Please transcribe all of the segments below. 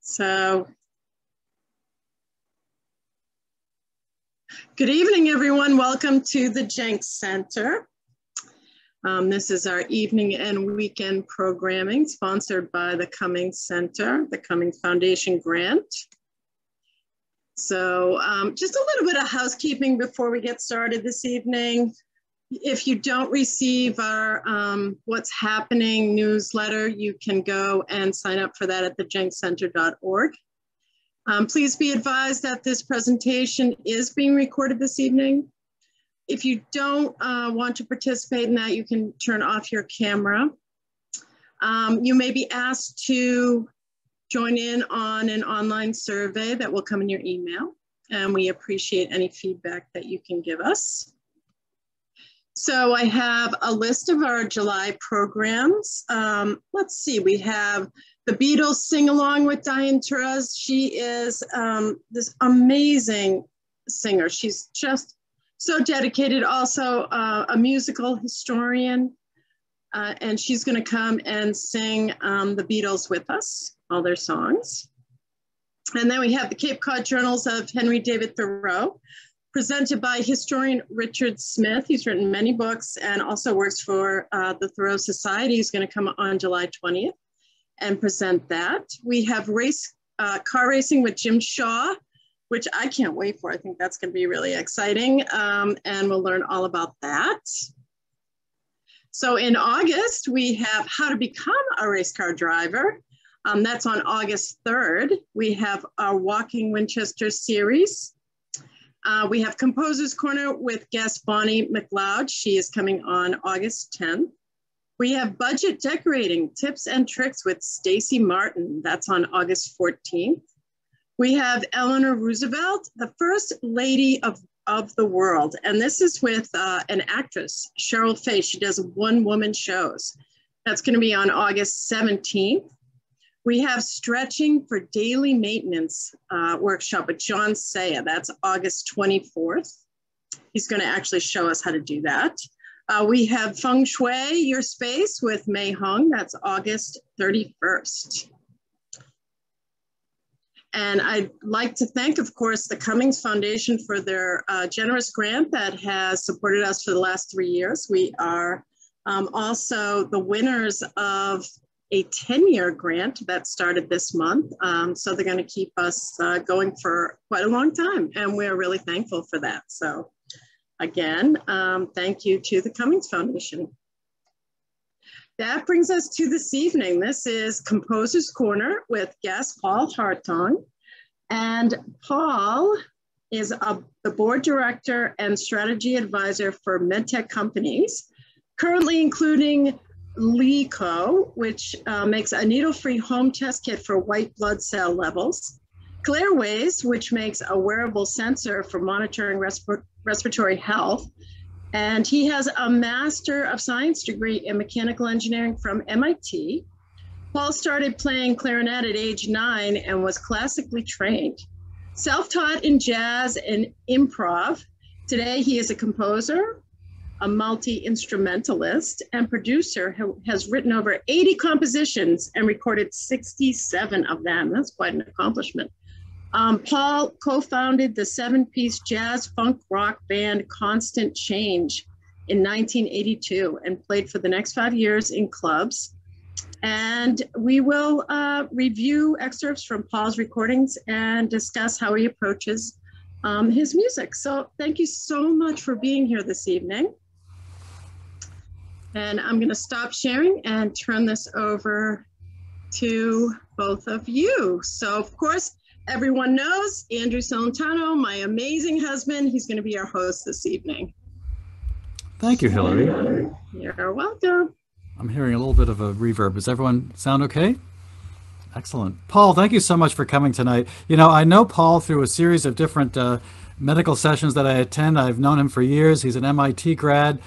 So, good evening, everyone. Welcome to the Jenks Center. This is our evening and weekend programming sponsored by the Cummings Center, the Cummings Foundation grant. So just a little bit of housekeeping before we get started this evening. If you don't receive our What's Happening newsletter, you can go and sign up for that at thejenkscenter.org. Please be advised that this presentation is being recorded this evening. If you don't want to participate in that, you can turn off your camera. You may be asked to join in on an online survey that will come in your email, and we appreciate any feedback that you can give us. So I have a list of our July programs. Let's see, we have the Beatles Sing Along with Diane Torres. She is this amazing singer. She's just so dedicated, also a musical historian, and she's gonna come and sing the Beatles with us, all their songs. And then we have the Cape Cod Journals of Henry David Thoreau, presented by historian Richard Smith. He's written many books and also works for the Thoreau Society. He's gonna come on July 20th and present that. We have car racing with Jim Shaw, which I can't wait for. I think that's gonna be really exciting, and we'll learn all about that. So in August, we have How to Become a Race Car Driver. That's on August 3rd. We have our Walking Winchester series. We have Composer's Corner with guest Bonnie McLeod. She is coming on August 10th. We have Budget Decorating Tips and Tricks with Stacy Martin. That's on August 14th. We have Eleanor Roosevelt, the First Lady of the World. And this is with an actress, Cheryl Faye. She does one-woman shows. That's gonna be on August 17th. We have Stretching for Daily Maintenance workshop with John Saya. That's August 24th. He's gonna actually show us how to do that. We have Feng Shui Your Space with Mei Hung. That's August 31st. And I'd like to thank, of course, the Cummings Foundation for their generous grant that has supported us for the last 3 years. We are also the winners of a 10-year grant that started this month. So they're gonna keep us going for quite a long time. And we're really thankful for that. So again, thank you to the Cummings Foundation. That brings us to this evening. This is Composer's Corner with guest Paul Hartung. And Paul is the board director and strategy advisor for medtech companies, currently including LeCo, which makes a needle-free home test kit for white blood cell levels, Clairways, which makes a wearable sensor for monitoring respiratory health. And he has a Master of Science degree in mechanical engineering from MIT. Paul started playing clarinet at age 9 and was classically trained. Self-taught in jazz and improv. Today he is a composer, a multi-instrumentalist, and producer who has written over 80 compositions and recorded 67 of them. That's quite an accomplishment. Paul co-founded the 7-piece jazz funk rock band Constant Change in 1982 and played for the next 5 years in clubs. And we will review excerpts from Paul's recordings and discuss how he approaches his music. So thank you so much for being here this evening. And I'm gonna stop sharing and turn this over to both of you. So of course, everyone knows Andrew Celentano, my amazing husband. He's going to be our host this evening. Thank you, Hillary. You're welcome. I'm hearing a little bit of a reverb. Does everyone sound okay? Excellent. Paul, thank you so much for coming tonight. You know, I know Paul through a series of different medical sessions that I attend. I've known him for years. He's an MIT grad.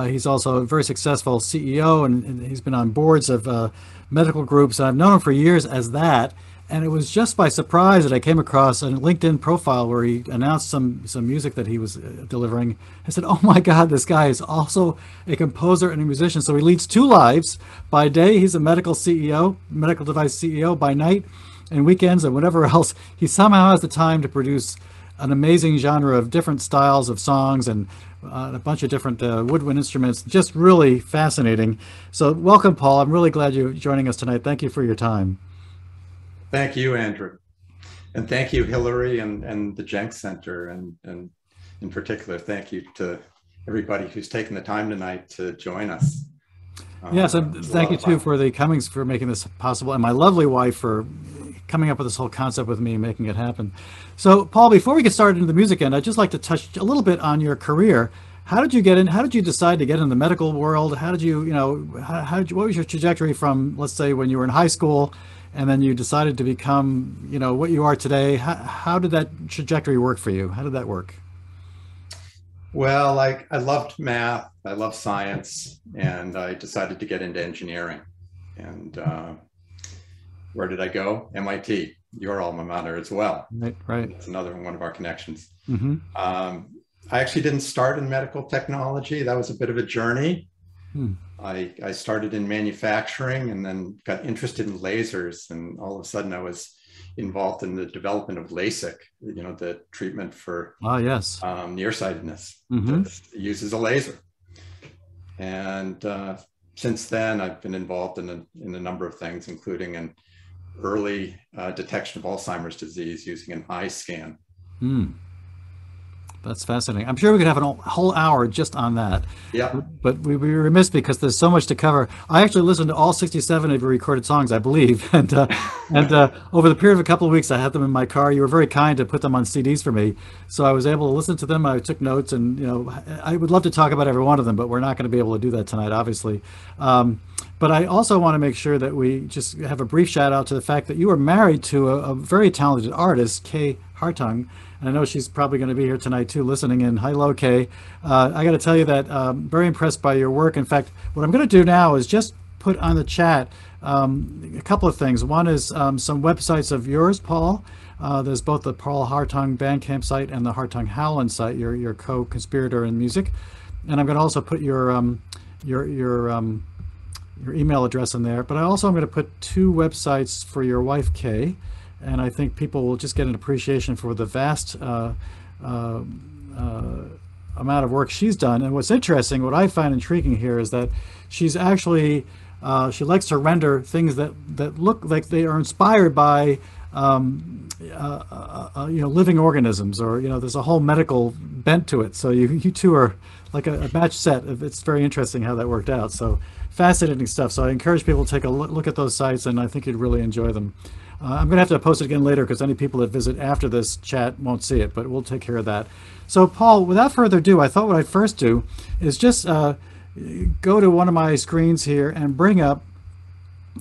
He's also a very successful CEO, and he's been on boards of medical groups. I've known him for years as that. And it was just by surprise that I came across a LinkedIn profile where he announced some music that he was delivering. I said, oh my God, this guy is also a composer and a musician. So he leads two lives. By day, he's a medical CEO, medical device CEO. By night, and weekends and whatever else, he somehow has the time to produce an amazing genre of different styles of songs and a bunch of different woodwind instruments. Just really fascinating. So welcome, Paul. I'm really glad you're joining us tonight. Thank you for your time. Thank you, Andrew. And thank you, Hillary, and the Jenks Center. And in particular, thank you to everybody who's taken the time tonight to join us. Yes, and thank you too for the Cummings for making this possible, and my lovely wife for coming up with this whole concept with me and making it happen. So, Paul, before we get started into the music end, I'd just like to touch a little bit on your career. How did you get in? How did you decide to get in the medical world? How did you, what was your trajectory from, let's say, when you were in high school, and then you decided to become, what you are today? How did that trajectory work for you? How did that work? Well, I loved math, I loved science, and I decided to get into engineering. And where did I go? MIT, your alma mater as well. Right. It's another one of our connections. Mm-hmm. I actually didn't start in medical technology. That was a bit of a journey. I started in manufacturing and then got interested in lasers. And all of a sudden I was involved in the development of LASIK, the treatment for nearsightedness that uses a laser. And since then, I've been involved in a number of things, including an early detection of Alzheimer's disease using an eye scan. That's fascinating. I'm sure we could have a whole hour just on that. Yeah. But we'd be remiss because there's so much to cover. I actually listened to all 67 of your recorded songs, I believe. And over the period of a couple of weeks, I had them in my car. You were very kind to put them on CDs for me. So I was able to listen to them. I took notes, and, I would love to talk about every one of them, but we're not going to be able to do that tonight, obviously. But I also want to make sure that we just have a brief shout out to the fact that you were married to a very talented artist, Kay Hartung. And I know she's probably going to be here tonight too, listening in. Hello, Kay. I got to tell you that I'm very impressed by your work. In fact, what I'm going to do now is just put on the chat a couple of things. One is some websites of yours, Paul. There's both the Paul Hartung Bandcamp site and the Hartung Howland site, your co-conspirator in music. And I'm going to also put your email address in there. But I also am going to put two websites for your wife, Kay. And I think people will just get an appreciation for the vast amount of work she's done. And what's interesting, what I find intriguing here is that she's actually, she likes to render things that look like they are inspired by, living organisms, or, there's a whole medical bent to it. So you two are like a match set. It's very interesting how that worked out. So fascinating stuff. So I encourage people to take a look at those sites, and I think you'd really enjoy them. I'm going to have to post it again later because any people that visit after this chat won't see it, but we'll take care of that. So, Paul, without further ado, I thought what I'd first do is just go to one of my screens here and bring up,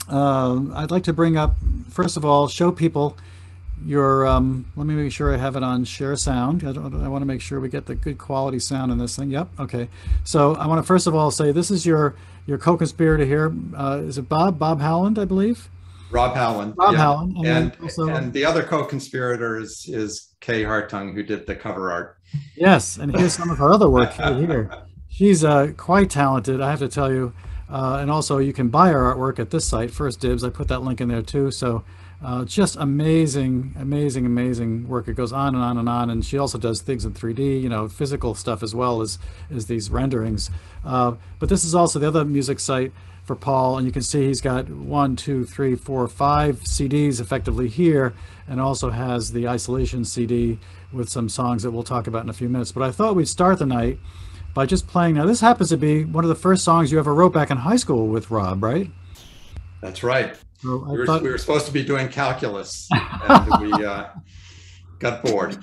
I'd like to bring up, first of all, show people your, let me make sure I have it on share sound. I want to make sure we get the good quality sound in this thing. Yep, okay. So I want to first of all say this is your co-conspirator here. Is it Bob Howland, I believe? Rob Howland. Rob Howland. And the other co-conspirator is Kay Hartung, who did the cover art. Yes, and here's some of her other work here. She's quite talented, I have to tell you. And also you can buy her artwork at this site, First Dibs. I put that link in there too. So just amazing, amazing, amazing work. It goes on and on and on. And she also does things in 3D, physical stuff as well as these renderings. But this is also the other music site for Paul, and you can see he's got 1, 2, 3, 4, 5 CDs effectively here, and also has the isolation CD with some songs that we'll talk about in a few minutes. But I thought we'd start the night by just playing. Now this happens to be one of the first songs you ever wrote back in high school with Rob, right? That's right. So we were supposed to be doing calculus, and we got bored.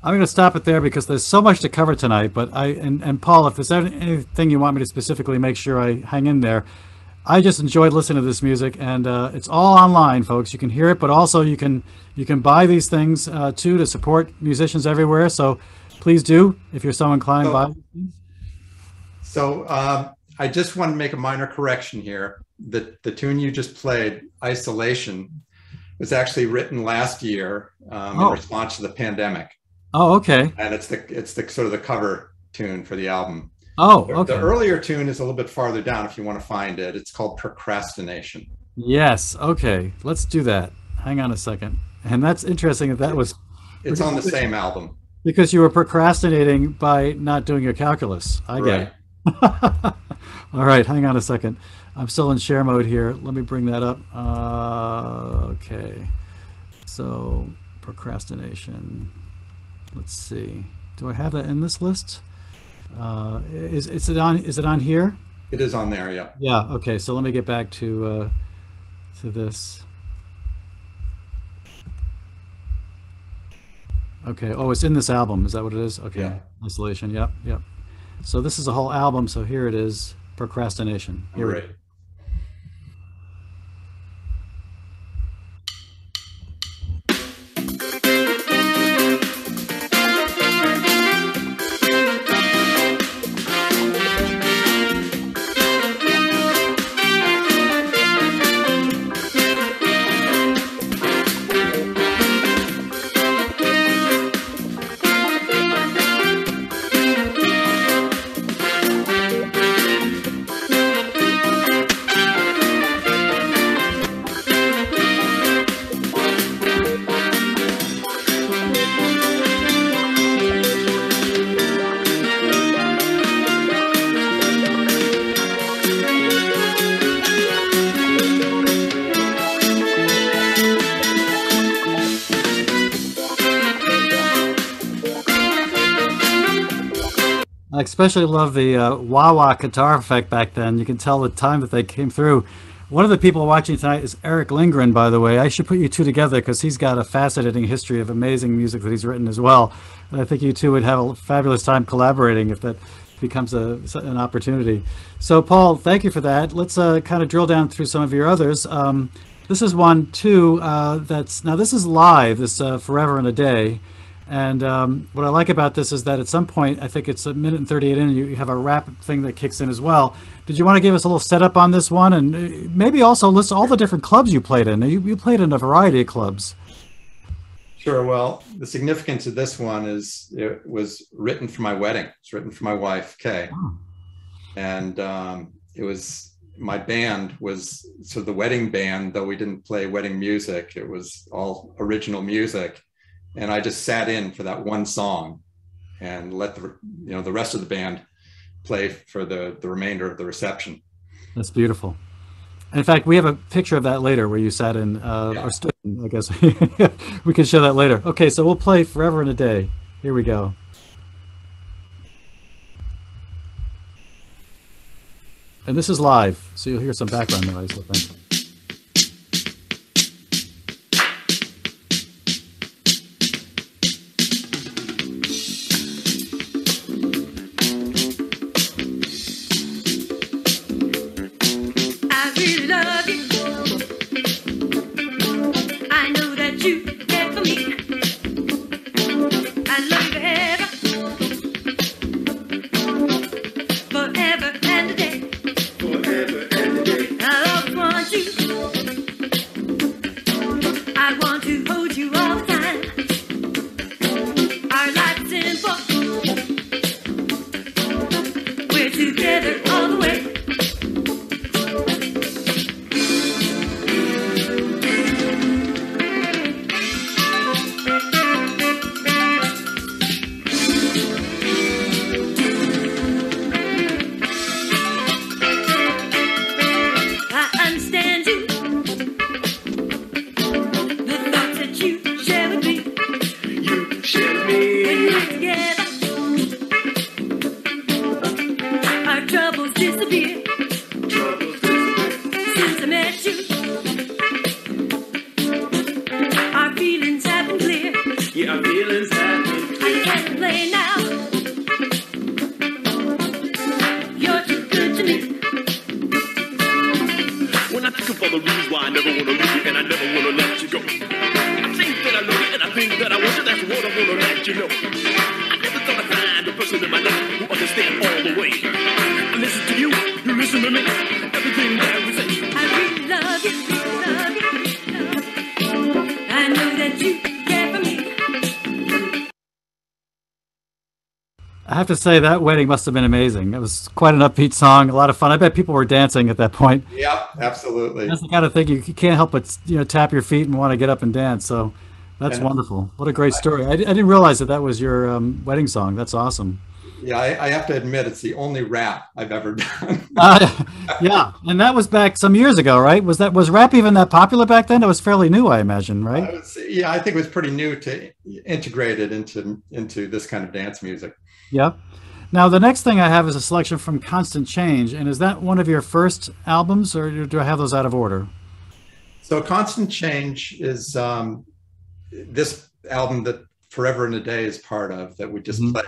I'm going to stop it there because there's so much to cover tonight. But and Paul, if there's anything you want me to specifically make sure I hang in there, I just enjoyed listening to this music, and it's all online, folks. You can hear it, but also you can buy these things too to support musicians everywhere. So please do, if you're so inclined. Buy. So I just want to make a minor correction here. The tune you just played, Isolation, was actually written last year in response to the pandemic. Oh, okay. And it's the sort of the cover tune for the album. Oh, okay. The earlier tune is a little bit farther down if you want to find it. It's called Procrastination. Yes. Okay. Let's do that. Hang on a second. And that's interesting that was... It's on the same album. Because you were procrastinating by not doing your calculus. I get it. All right. Hang on a second. I'm still in share mode here. Let me bring that up. Okay. So, Procrastination. Let's see. Do I have that in this list? Is it on here? It is on there, yeah. Yeah. Okay. So let me get back to this. Okay. Oh, it's in this album. Is that what it is? Okay. Yeah. Isolation. Yep. Yep. So this is a whole album. So here it is. Procrastination. Here Right. I especially love the wah-wah guitar effect back then. You can tell the time that they came through. One of the people watching tonight is Eric Lindgren, by the way. I should put you two together because he's got a fascinating history of amazing music that he's written as well. And I think you two would have a fabulous time collaborating if that becomes an opportunity. So, Paul, thank you for that. Let's kind of drill down through some of your others. This is one, too, now this is live, this Forever and a Day. And what I like about this is that at some point, I think it's a minute and 38 in, you have a rap thing that kicks in as well. Did you want to give us a little setup on this one? And maybe also list all the different clubs you played in. You played in a variety of clubs. Sure. Well, the significance of this one is it was written for my wedding. It's written for my wife, Kay. Oh. And it was, my band was, so the wedding band, though we didn't play wedding music, it was all original music. And I just sat in for that one song and let the rest of the band play for the remainder of the reception. That's beautiful. In fact, we have a picture of that later where you sat in, or stood in, I guess. We can show that later. Okay, so we'll play Forever and a Day. Here we go. And this is live, so you'll hear some background noise, I think. Our feelings have been clear. Yeah, our feelings have been clear. everything that I want, that's what I wanna let you know. I never thought I'd find a person in my life who understands all the way. I listen to you, you listen to me, everything that we say. I really love you, love you, love you. I know that you care for me. I have to say that wedding must have been amazing. It was quite an upbeat song, a lot of fun. I bet people were dancing at that point. Yep, absolutely. That's the kind of thing you can't help but tap your feet and want to get up and dance. So that's wonderful. What a great story. I didn't realize that was your wedding song. That's awesome. Yeah, I have to admit it's the only rap I've ever done. Yeah, and that was back some years ago, right? Was rap even that popular back then? It was fairly new, I imagine, right? I think it was pretty new to integrate it into this kind of dance music. Yeah. Now, the next thing I have is a selection from Constant Change. And is that one of your first albums, or do I have those out of order? So Constant Change is this album that Forever and a Day is part of, that we just played.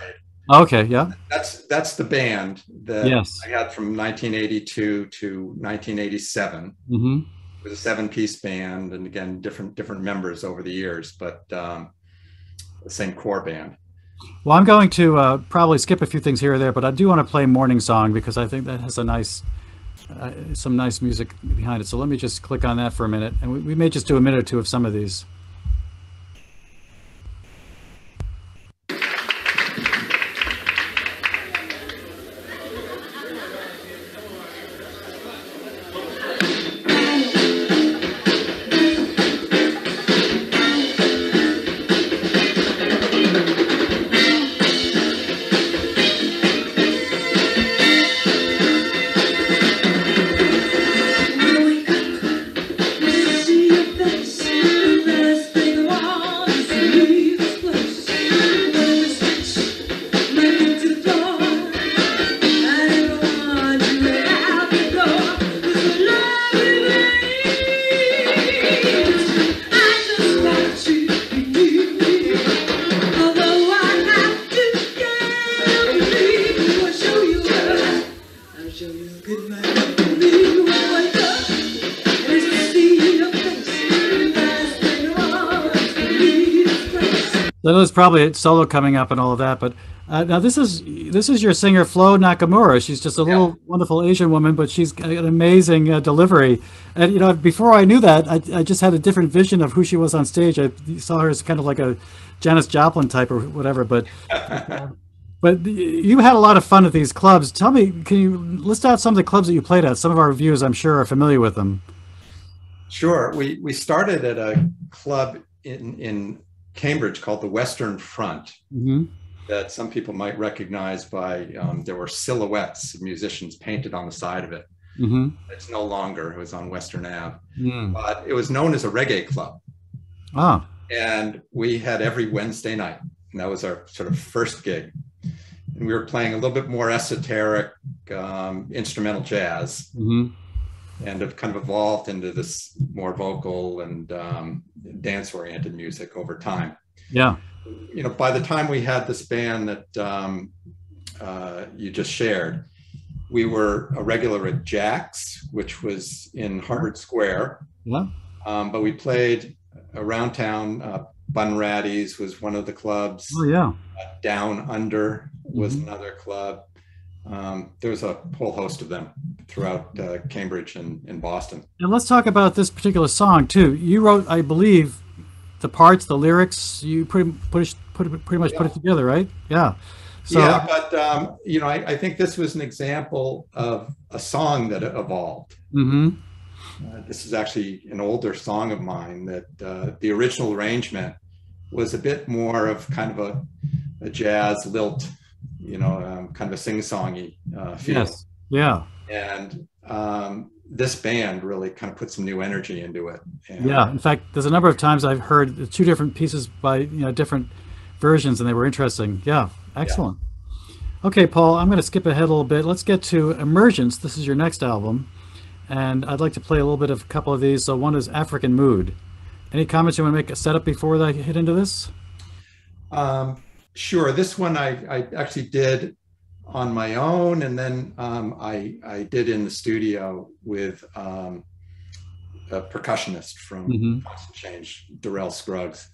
Okay, yeah. That's the band that I had from 1982 to 1987. It was a 7-piece band, and again, different members over the years, but the same core band. Well, I'm going to probably skip a few things here or there, but I do want to play Morning Song because I think that has a nice, some nice music behind it. So let me just click on that for a minute, and we may just do a minute or two of some of these. So there's probably a solo coming up and all of that, but now this is your singer Flo Nakamura. She's just a little wonderful Asian woman, but she's got an amazing delivery. And before I knew that, I just had a different vision of who she was on stage. I saw her as kind of like a Janis Joplin type or whatever. But but you had a lot of fun at these clubs. Tell me, can you list out some of the clubs that you played at? Some of our viewers, I'm sure, are familiar with them. Sure. We started at a club in Cambridge called the Western Front, that some people might recognize by there were silhouettes of musicians painted on the side of it. It's no longer. It was on Western Ave, but it was known as a reggae club. And we had every Wednesday night, and that was our sort of first gig. And we were playing a little bit more esoteric instrumental jazz, and have kind of evolved into this more vocal and dance-oriented music over time. Yeah. By the time we had this band that you just shared, we were a regular at Jack's, which was in Harvard Square. But we played around town. Bunratty's was one of the clubs. Down Under was another club. There was a whole host of them throughout Cambridge and Boston. And let's talk about this particular song too. You wrote, I believe, the parts, the lyrics. You pretty much put it together, right? Yeah. So, yeah, but I think this was an example of a song that evolved. This is actually an older song of mine that the original arrangement was a bit more of kind of a jazz lilt, kind of a sing-songy feel. Yes. Yeah. And this band really kind of put some new energy into it. And yeah. In fact, there's a number of times I've heard two different pieces by different versions, and they were interesting. Yeah. Excellent. Yeah. Okay, Paul, I'm going to skip ahead a little bit. Let's get to Emergence. This is your next album. And I'd like to play a little bit of a couple of these. So one is African Mood. Any comments you want to make a setup before I hit into this? Sure. This one I actually did on my own, and then I did in the studio with a percussionist from Constant Change, Darrell Scruggs.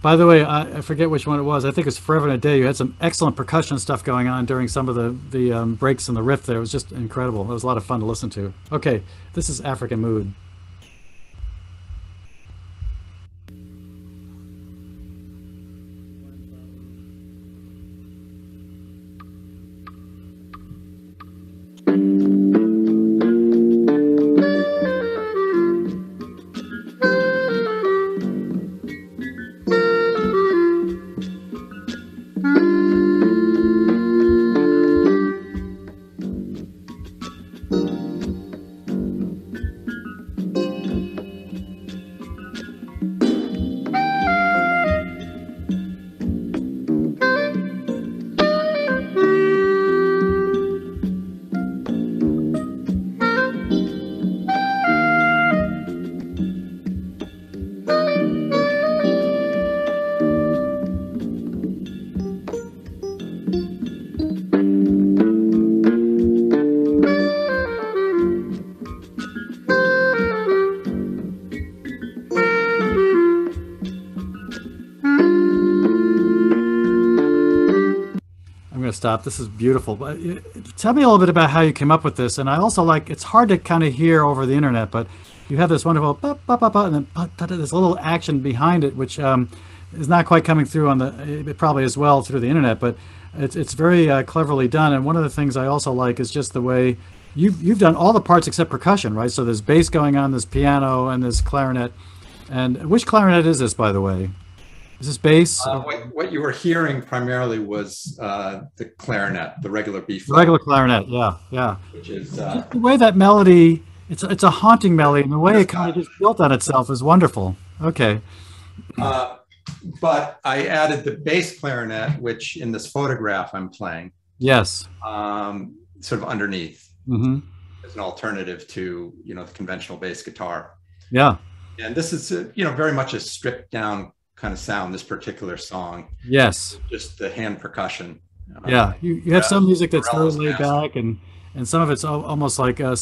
By the way, I forget which one it was. I think it's Forever and a Day. You had some excellent percussion stuff going on during some of the breaks in the riff there. It was just incredible. It was a lot of fun to listen to. Okay, this is African Mood. Stop. This is beautiful. But tell me a little bit about how you came up with this. And I also like, it's hard to kind of hear over the internet, but you have this wonderful ba, ba, ba, ba, and then this little action behind it, which is not quite coming through on the, probably as well through the internet, but it's very cleverly done. And one of the things I also like is just the way you've done all the parts except percussion, right? So there's bass going on, there's piano, and there's clarinet. And which clarinet is this, by the way? Is this bass? What you were hearing primarily was the clarinet, the regular B flat. Regular clarinet, yeah, yeah. Which is the way that melody, it's a haunting melody, and the way it kind of just built on itself is wonderful. Okay. But I added the bass clarinet, which in this photograph I'm playing. Yes. Sort of underneath, as an alternative to the conventional bass guitar. Yeah. And this is very much a stripped down kind of sound, this particular song. Yes. Just the hand percussion. Yeah, you have some music that's very laid back, and some of it's almost like outer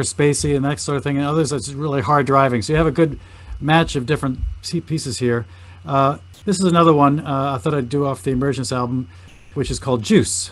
spacey and that sort of thing, and others that's really hard driving. So you have a good match of different pieces here. This is another one I thought I'd do off the Emergence album, which is called Juice.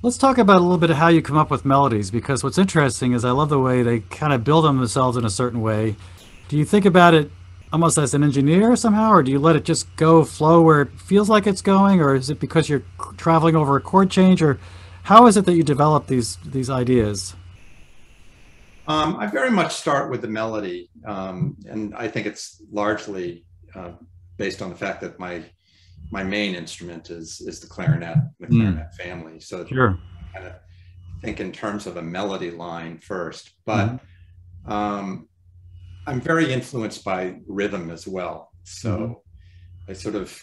Let's talk about a little bit of how you come up with melodies, because what's interesting is I love the way they kind of build on themselves in a certain way. Do you think about it almost as an engineer somehow, or do you let it just go flow where it feels like it's going, or is it because you're traveling over a chord change, or how is it that you develop these ideas? I very much start with the melody, and I think it's largely based on the fact that my main instrument is the clarinet, the clarinet family. So sure. I kind of think in terms of a melody line first, but I'm very influenced by rhythm as well. So I sort of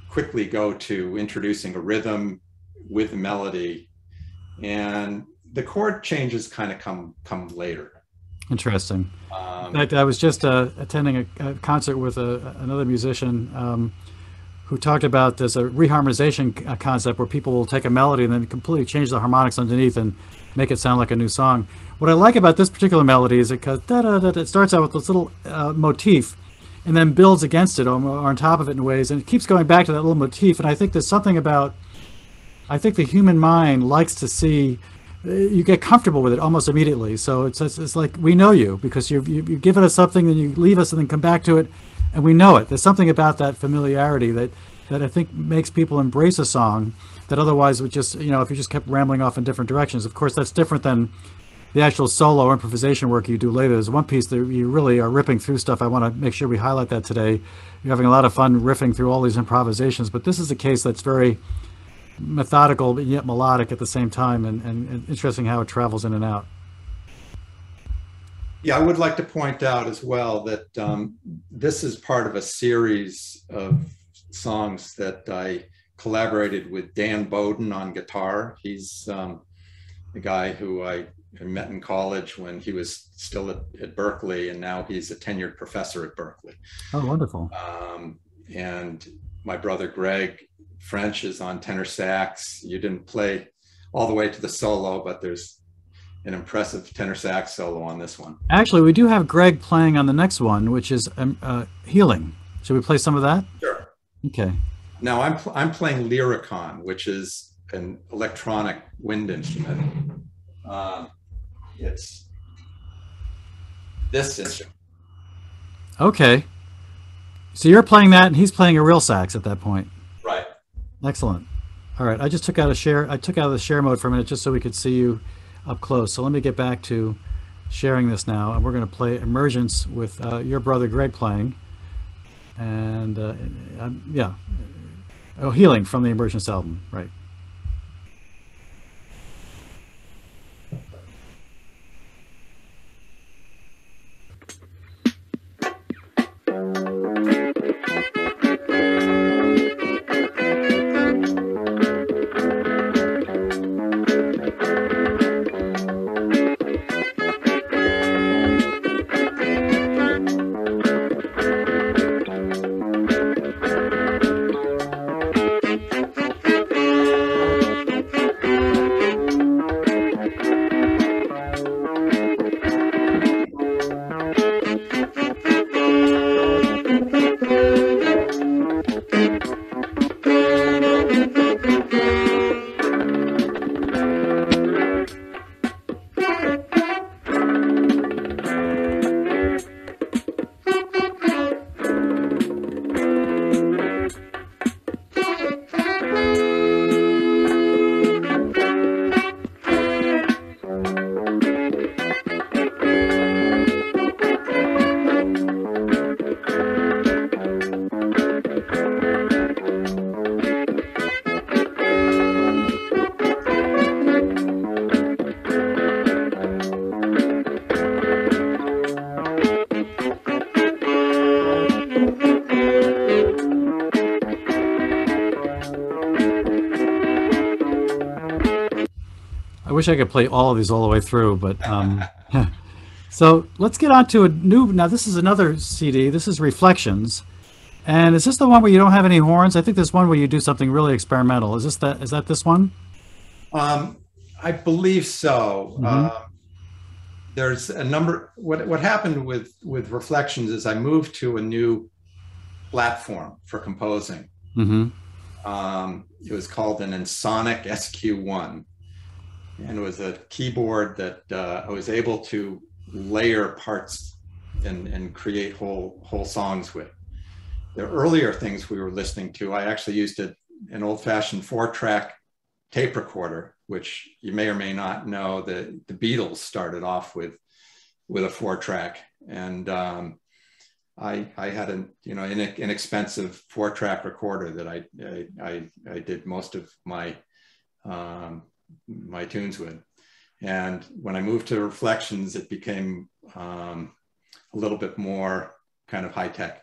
quickly go to introducing a rhythm with a melody, and the chord changes kind of come later. Interesting. In fact, I was just attending a concert with another musician who talked about there's a reharmonization concept where people will take a melody and then completely change the harmonics underneath and make it sound like a new song. What I like about this particular melody is it starts out with this little motif and then builds against it or on top of it in ways, and it keeps going back to that little motif. And I think there's something about, I think the human mind likes to see, you get comfortable with it almost immediately. So it's like we know you because you've given us something and you leave us and then come back to it. And we know it. There's something about that familiarity that I think makes people embrace a song that otherwise would just, if you just kept rambling off in different directions. Of course, that's different than the actual solo improvisation work you do later. There's one piece that you really are ripping through stuff. I want to make sure we highlight that today. You're having a lot of fun riffing through all these improvisations, but this is a case that's very methodical but yet melodic at the same time, and interesting how it travels in and out. Yeah, I would like to point out as well that this is part of a series of songs that I collaborated with Dan Bowden on guitar. He's the guy who I met in college when he was still at Berkeley, and now he's a tenured professor at Berkeley. Oh, wonderful. And my brother Greg French is on tenor sax. You didn't play all the way to the solo, but there's an impressive tenor sax solo on this one. Actually, we do have Greg playing on the next one, which is Healing. Should we play some of that? Sure. Okay. Now I'm playing Lyricon, which is an electronic wind instrument. It's this instrument. Okay. So you're playing that, and he's playing a real sax at that point. Right. Excellent. All right. I just took out I took out of the share mode for a minute just so we could see you up close. So let me get back to sharing this now, and we're going to play Emergence with your brother Greg playing, and yeah, Healing from the Emergence album, right? I wish I could play all of these all the way through, but so let's get on to a new. Now this is another CD. This is Reflections, and is this the one where you don't have any horns? I think there's one where you do something really experimental. Is this that? Is that this one? I believe so. Mm-hmm. There's a number. What happened with Reflections is I moved to a new platform for composing. Mm-hmm. It was called an Ensoniq SQ1. And it was a keyboard that I was able to layer parts and create whole songs with. The earlier things we were listening to, I actually used an old-fashioned 4-track tape recorder, which you may or may not know that the Beatles started off with a 4-track, and I had an inexpensive 4-track recorder that I did most of my tunes with. And when I moved to Reflections, it became a little bit more kind of high tech.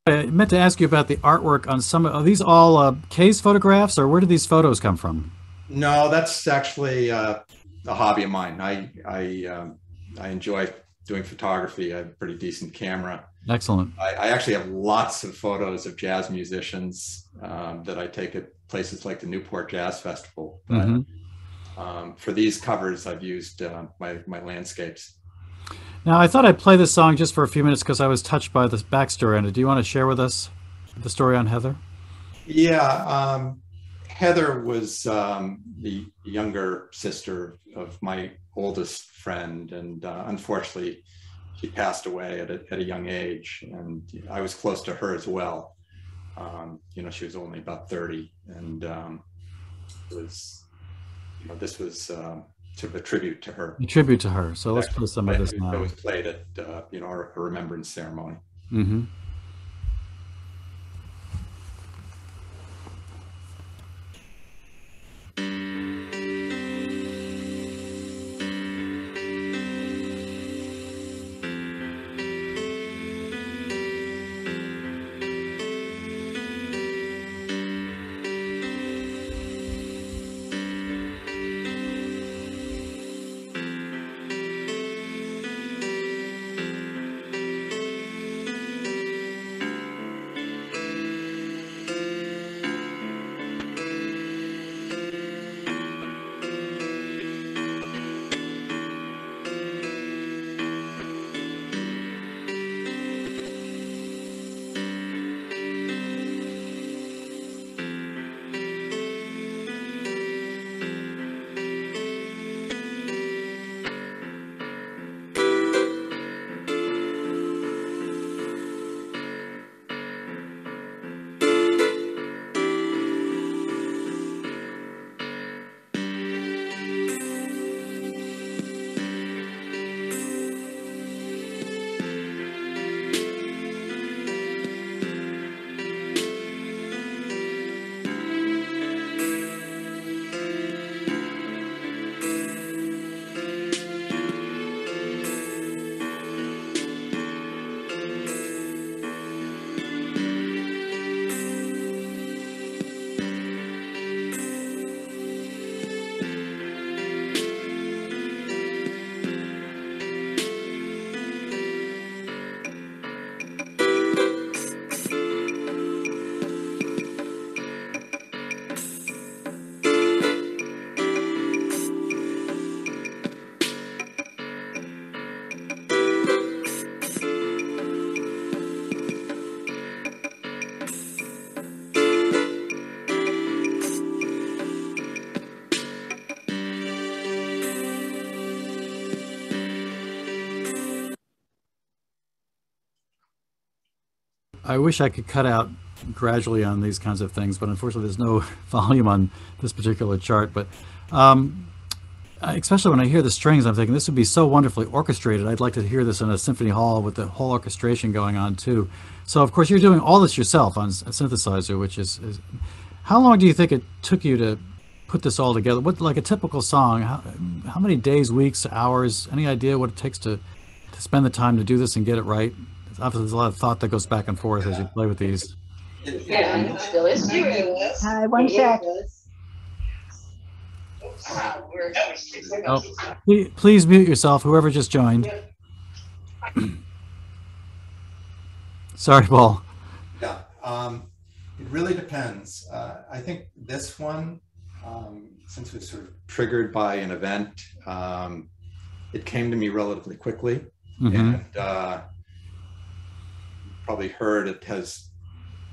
I meant to ask you about the artwork on some. Are these all case photographs, or where did these photos come from? No, that's actually a hobby of mine. I enjoy doing photography. I have a pretty decent camera. Excellent. I actually have lots of photos of jazz musicians that I take at places like the Newport Jazz Festival. But, mm-hmm. For these covers, I've used my landscapes. Now, I thought I'd play this song just for a few minutes because I was touched by this backstory on it. Do you want to share with us the story on Heather? Yeah, Heather was the younger sister of my oldest friend, and unfortunately, she passed away at a young age, and I was close to her as well. She was only about 30, and it was this was sort of a tribute to her. A tribute to her. So let's play some of this now. It was played at our remembrance ceremony. Mm-hmm. I wish I could cut out gradually on these kinds of things, but unfortunately there's no volume on this particular chart. But especially when I hear the strings, I'm thinking this would be so wonderfully orchestrated. I'd like to hear this in a symphony hall with the whole orchestration going on too. So of course you're doing all this yourself on a synthesizer, which is how long do you think it took you to put this all together? What, like a typical song, how many days, weeks, hours, any idea what it takes to spend the time to do this and get it right? Obviously there's a lot of thought that goes back and forth as you play with these. Yeah, it still is. Hi, one sec. Oh, please mute yourself, whoever just joined. Sorry, Paul. Yeah, it really depends. I think this one, since it was sort of triggered by an event, it came to me relatively quickly. Mm-hmm. And probably heard it has,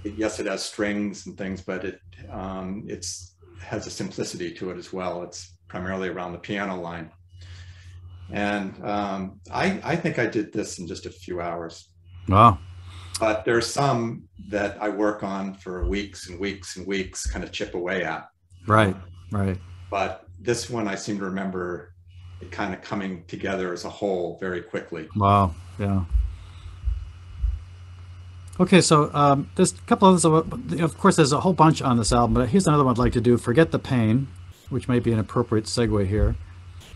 yes, it has strings and things, but it has a simplicity to it as well. It's primarily around the piano line. And I think I did this in just a few hours. Wow. But there's some that I work on for weeks and weeks and weeks, kind of chip away at. Right, right. But this one, I seem to remember it kind of coming together as a whole very quickly. Wow, yeah. Okay, so there's a couple others. Of course, there's a whole bunch on this album, but here's another one I'd like to do, Forget the Pain, which may be an appropriate segue here.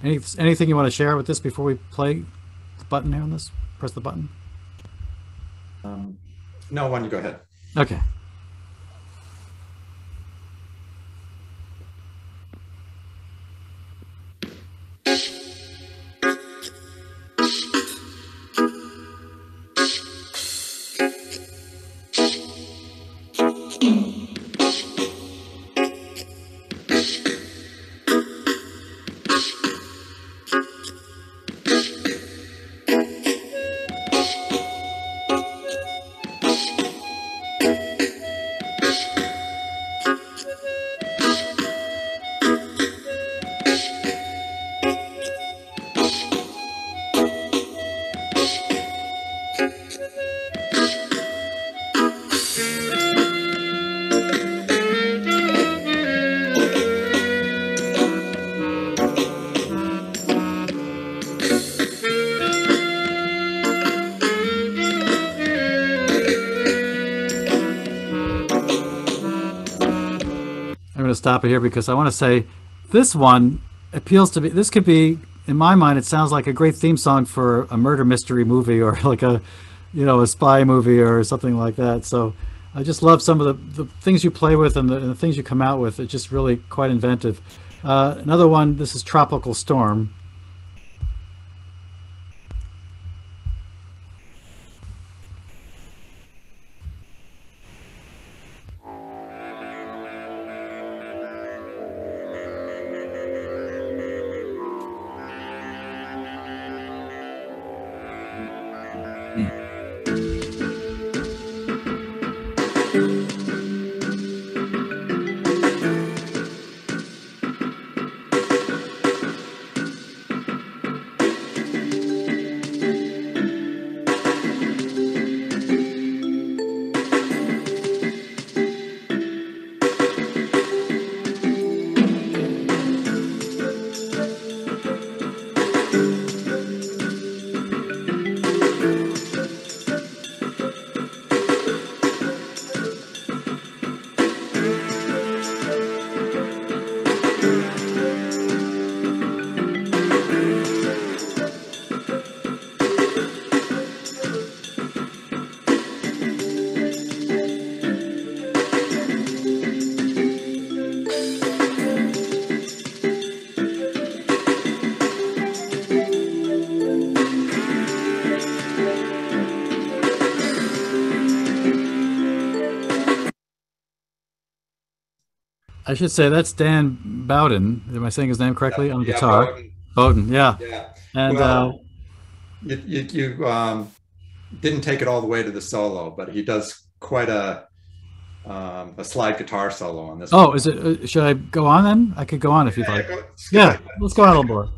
Anything you want to share with this before we play the button here on this? Press the button. No, why don't you go ahead? Okay. stop it here because I want to say this one appeals to me. This could be, in my mind, it sounds like a great theme song for a murder mystery movie or like a, you know, a spy movie or something like that. So I just love some of the things you play with and the things you come out with. It's just really quite inventive. Another one, this is Tropical Storm. I should say that's Dan Bowden. Am I saying his name correctly? On the guitar? Bowden. Bowden, yeah. Yeah. And well, you didn't take it all the way to the solo, but he does quite a slide guitar solo on this. oh, one. is it? Should I go on then? I could go on if you'd like. Let's Yeah, let's go on a little more.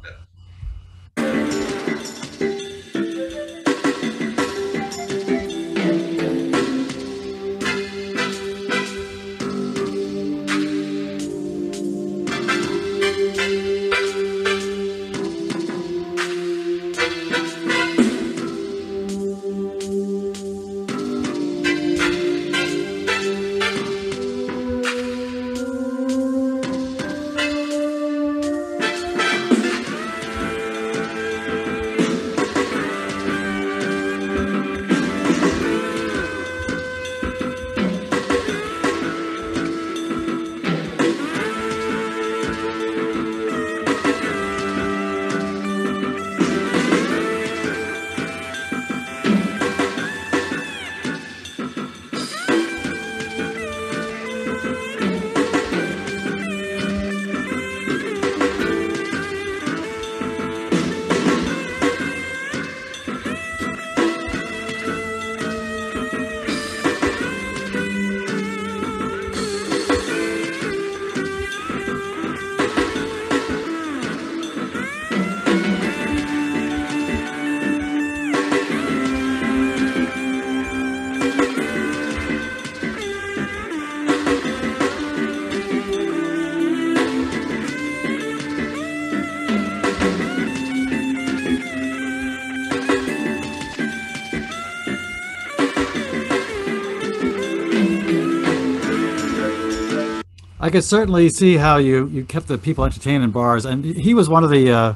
I could certainly see how you kept the people entertained in bars, and he was one of the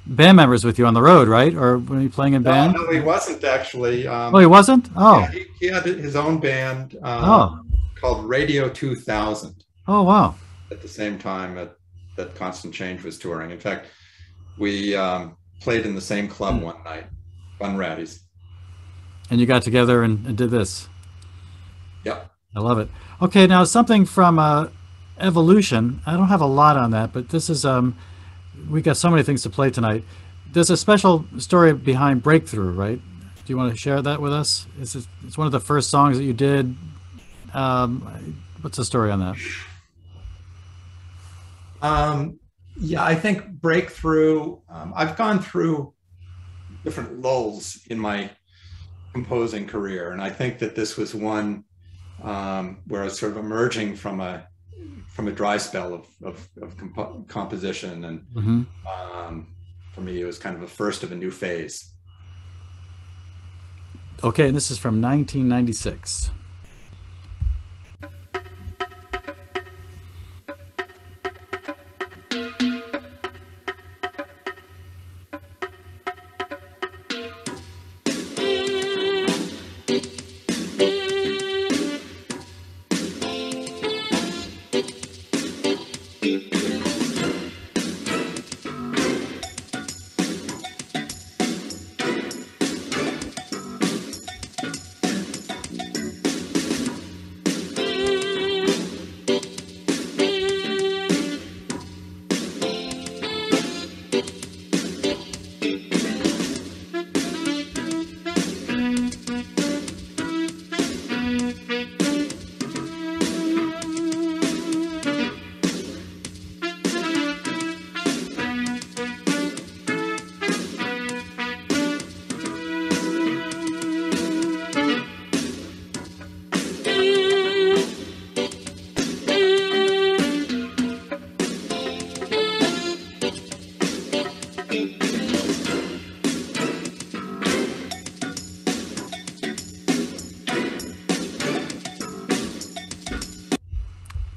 band members with you on the road, right? Or when you playing in band? No, he wasn't actually. Oh, he wasn't? Oh. Yeah, he had his own band Oh. called Radio 2000 Oh, wow. at the same time that Constant Change was touring. In fact, we played in the same club one night, Fun Ratties. And you got together and did this. Yep. I love it. Okay, now something from Evolution. I don't have a lot on that, but this is we got so many things to play tonight. There's a special story behind Breakthrough, right? Do you want to share that with us? It's one of the first songs that you did. What's the story on that? Yeah, I think Breakthrough, I've gone through different lulls in my composing career, and I think that this was one where I was sort of emerging from a dry spell of composition, and for me it was kind of a first of a new phase. Okay, and this is from 1996.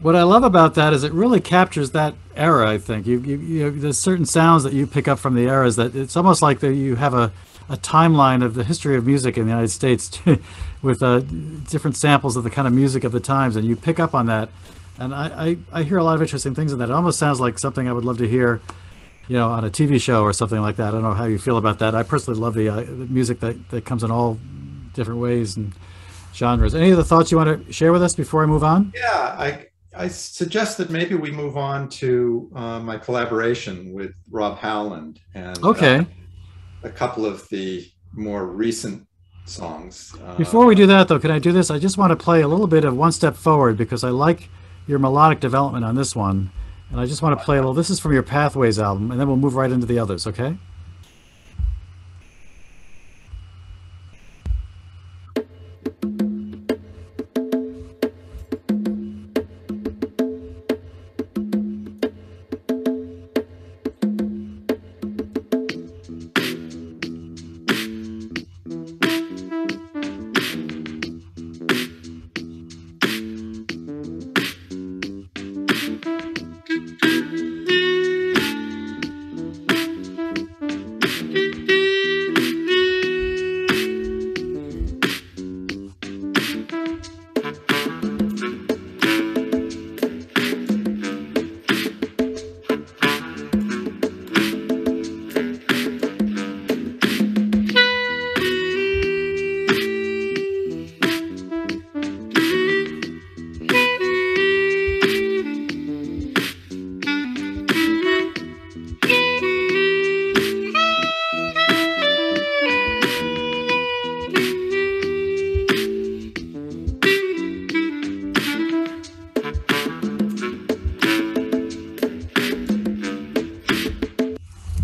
What I love about that is it really captures that era. I think there's certain sounds that you pick up from the eras that it's almost like you have a timeline of the history of music in the United States with different samples of the kind of music of the times, and you pick up on that. And I hear a lot of interesting things in that. It almost sounds like something I would love to hear, on a TV show or something like that. I don't know how you feel about that. I personally love the music that comes in all different ways and genres. Any other thoughts you want to share with us before I move on? Yeah, I suggest that maybe we move on to my collaboration with Rob Howland and a couple of the more recent songs. Before we do that, though, can I do this? I just want to play a little bit of One Step Forward because I like your melodic development on this one. And I just want to play a little. This is from your Pathways album, and then we'll move right into the others, okay?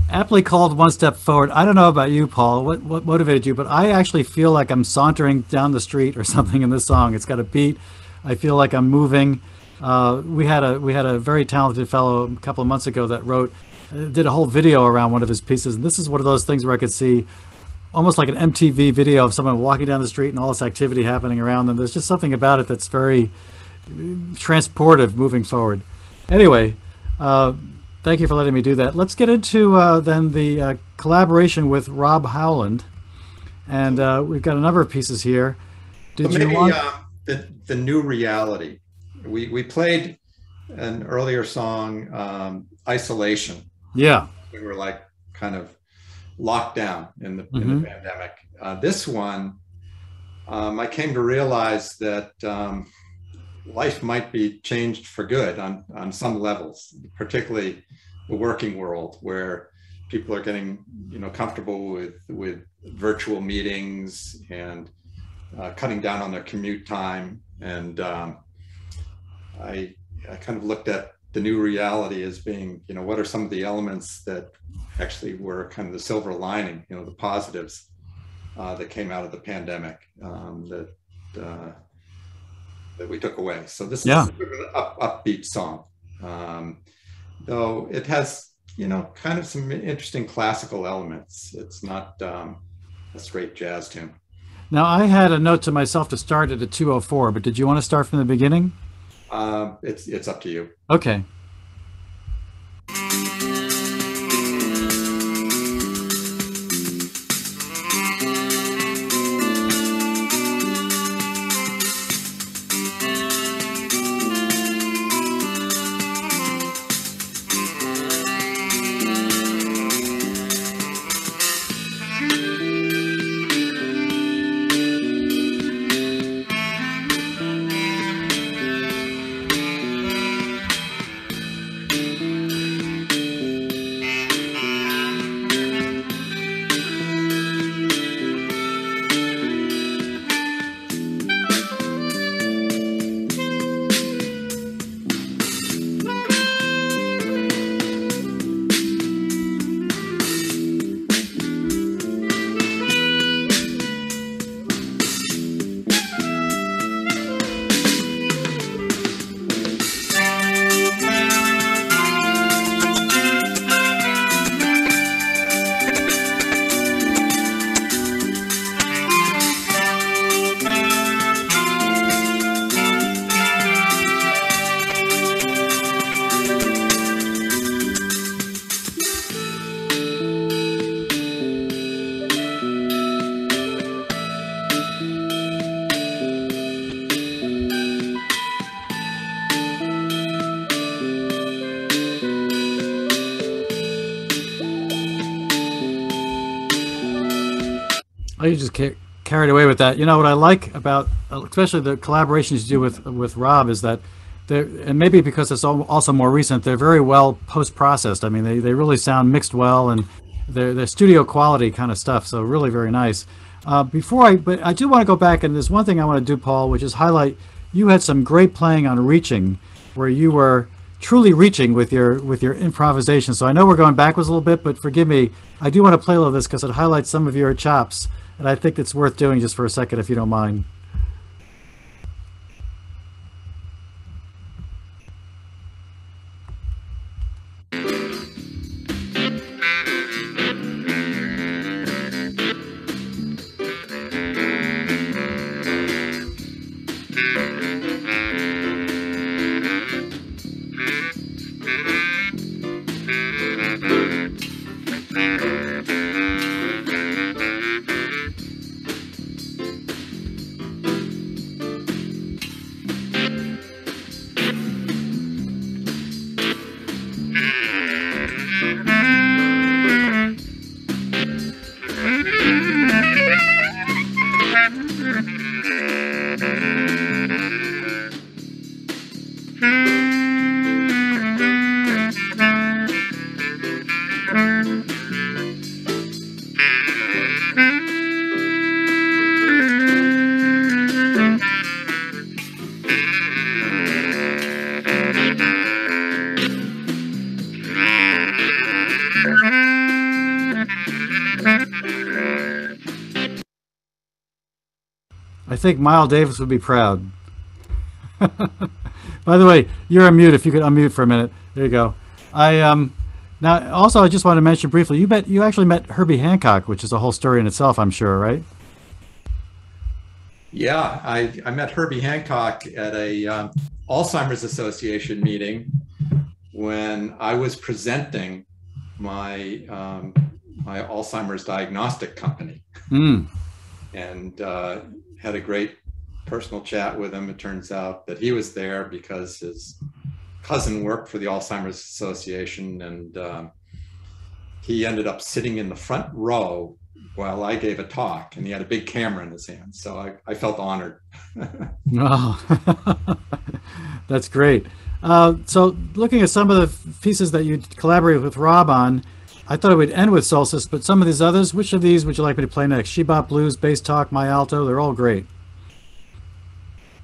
Aptly called One Step Forward. I don't know about you, Paul, what motivated you, but I actually feel like I'm sauntering down the street or something in this song. It's got a beat. I feel like I'm moving. We had a very talented fellow a couple of months ago that did a whole video around one of his pieces, and this is one of those things where I could see almost like an MTV video of someone walking down the street and all this activity happening around them. There's just something about it that's very transportive moving forward. Anyway, thank you for letting me do that. Let's get into then the collaboration with Rob Howland, and we've got a number of pieces here. Did you want the new reality? We played an earlier song, Isolation. Yeah, we were like kind of locked down in the pandemic. This one, I came to realize that life might be changed for good on some levels, particularly the working world, where people are getting comfortable with virtual meetings and cutting down on their commute time. And I kind of looked at the new reality as being, what are some of the elements that actually were kind of the silver lining, the positives that came out of the pandemic that we took away. So this is an upbeat song. Though it has, kind of some interesting classical elements. It's not a straight jazz tune. Now, I had a note to myself to start at a 2:04, but did you want to start from the beginning? It's up to you. Okay. I just get carried away with that. You know what I like about, especially the collaborations you do with Rob, is that and maybe because it's also more recent, they're very well post-processed. I mean, they really sound mixed well, and they're studio quality kind of stuff. So really very nice. But I do want to go back, and there's one thing I want to do, Paul, which is highlight. You had some great playing on Reaching, where you were truly reaching with your improvisation. So I know we're going backwards a little bit, but forgive me. I do want to play a little of this because it highlights some of your chops, and I think it's worth doing just for a second, if you don't mind. I think Miles Davis would be proud. By the way, you're on mute. If you could unmute for a minute. There you go. Now also I just want to mention briefly, you actually met Herbie Hancock, which is a whole story in itself, I'm sure, right? Yeah, I met Herbie Hancock at a Alzheimer's Association meeting when I was presenting my my Alzheimer's diagnostic company, and had a great personal chat with him. It turns out that he was there because his cousin worked for the Alzheimer's Association, and he ended up sitting in the front row while I gave a talk, and he had a big camera in his hand. So I felt honored. Oh, that's great. So looking at some of the pieces that you collaborated with Rob on, I thought it would end with Solstice, but some of these others, which of these would you like me to play next? Shebop Blues, Bass Talk, My Alto, they're all great.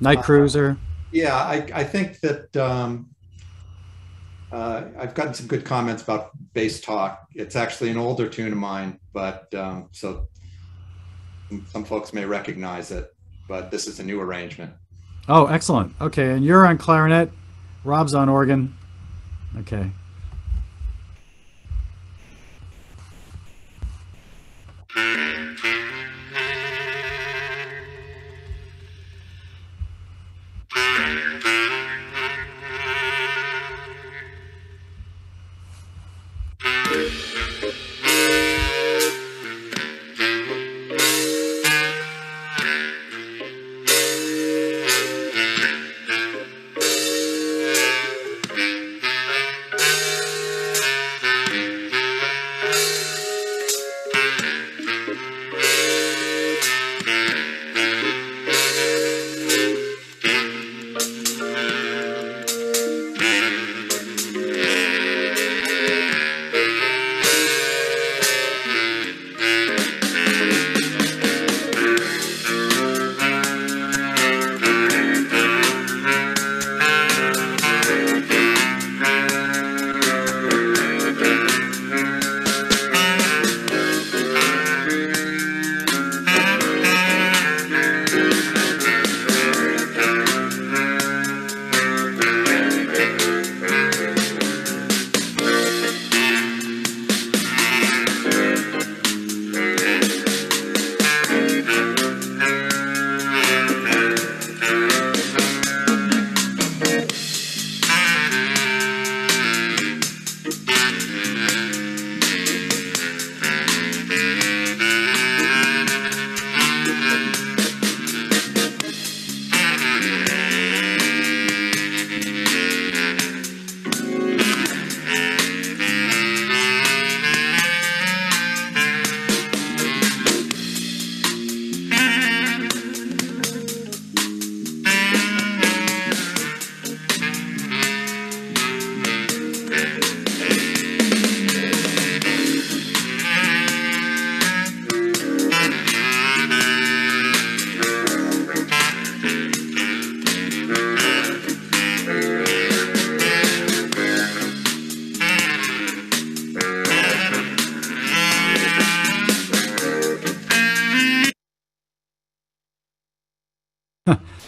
Night Cruiser. Yeah, I think that I've gotten some good comments about Bass Talk. It's actually an older tune of mine, but so some folks may recognize it, but this is a new arrangement. Oh, excellent. Okay, and you're on clarinet, Rob's on organ. Okay.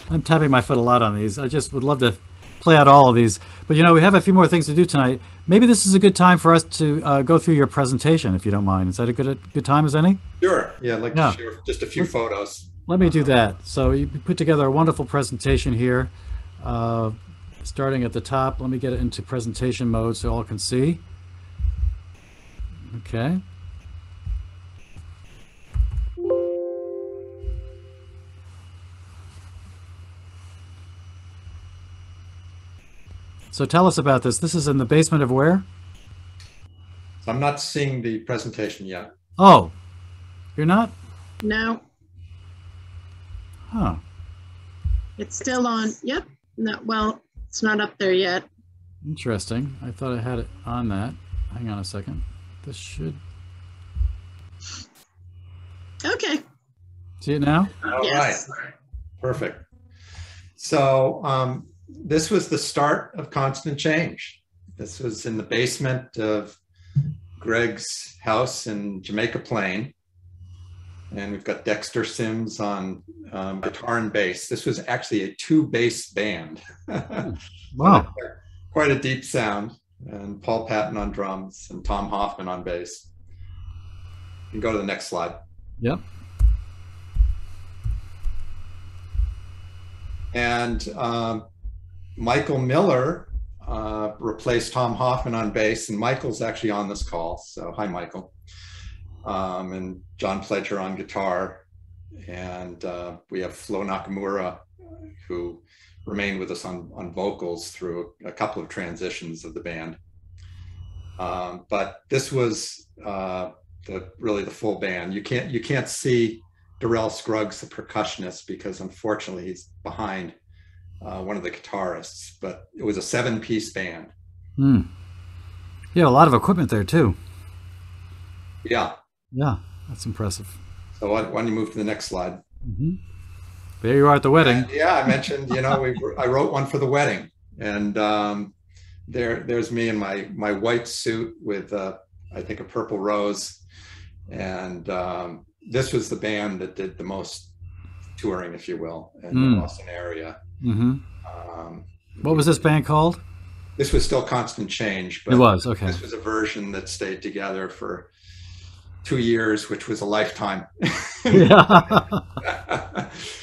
I'm tapping my foot a lot on these. I just would love to play out all of these. But, we have a few more things to do tonight. Maybe this is a good time for us to go through your presentation, if you don't mind. Is that a good time as any? Sure. Yeah, I'd like to share just a few photos. Let me do that. So you put together a wonderful presentation here. Starting at the top, let me get it into presentation mode so all can see. Okay. So tell us about this. This is in the basement of where? So I'm not seeing the presentation yet. Oh, you're not? No. Huh. It's still on. Yep. No, well, it's not up there yet. Interesting. I thought I had it on that. Hang on a second. This should... Okay. See it now? All Yes. right. Perfect. So this was the start of Constant Change. This was in the basement of Greg's house in Jamaica Plain. And we've got Dexter Sims on guitar and bass. This was actually a 2-bass band. Wow. Quite a deep sound. And Paul Patton on drums and Tom Hoffman on bass. You can go to the next slide. Yep. And Michael Miller replaced Tom Hoffman on bass, and Michael's actually on this call. So hi, Michael. And John Pledger on guitar. And we have Flo Nakamura, who remained with us on vocals through a couple of transitions of the band. But this was really the full band. You can't see Darrell Scruggs, the percussionist, because unfortunately he's behind one of the guitarists, but it was a 7-piece band. Yeah, a lot of equipment there too. Yeah. Yeah, that's impressive. So why don't you move to the next slide? Mm-hmm. There you are at the wedding. And yeah, I mentioned, I wrote one for the wedding, and there's me in my white suit with I think a purple rose, and this was the band that did the most touring, if you will, in the Boston area. Mm-hmm. What was this band called? This was still Constant Change, but it was, okay. This was a version that stayed together for 2 years, which was a lifetime. Yeah.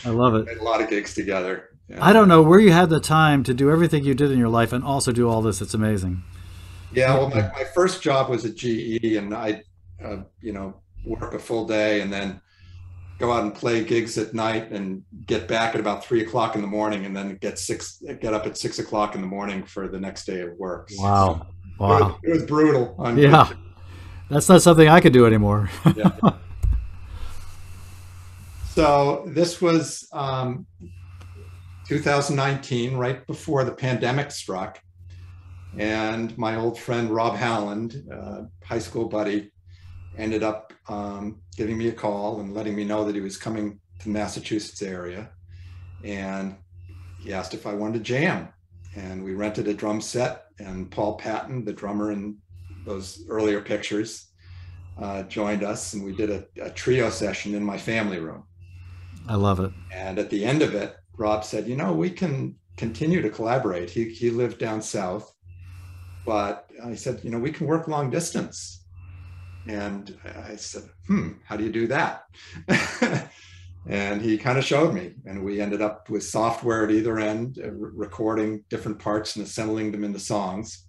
I love it. Made a lot of gigs together. Yeah. I don't know where you had the time to do everything you did in your life and also do all this. It's amazing. Yeah, well, my first job was at GE, and I, work a full day and then go out and play gigs at night and get back at about 3 o'clock in the morning, and then get up at 6 o'clock in the morning for the next day of work. Wow. So wow. It was brutal. Yeah. That's not something I could do anymore. Yeah. So this was 2019, right before the pandemic struck. And my old friend, Rob Howland, high school buddy, ended up giving me a call and letting me know that he was coming to the Massachusetts area. And he asked if I wanted to jam. And we rented a drum set, and Paul Patton, the drummer in those earlier pictures, joined us, and we did a trio session in my family room. I love it. And at the end of it, Rob said, we can continue to collaborate. He lived down south, but I said, we can work long distance. And I said, how do you do that? And he kind of showed me, and we ended up with software at either end, recording different parts and assembling them into songs.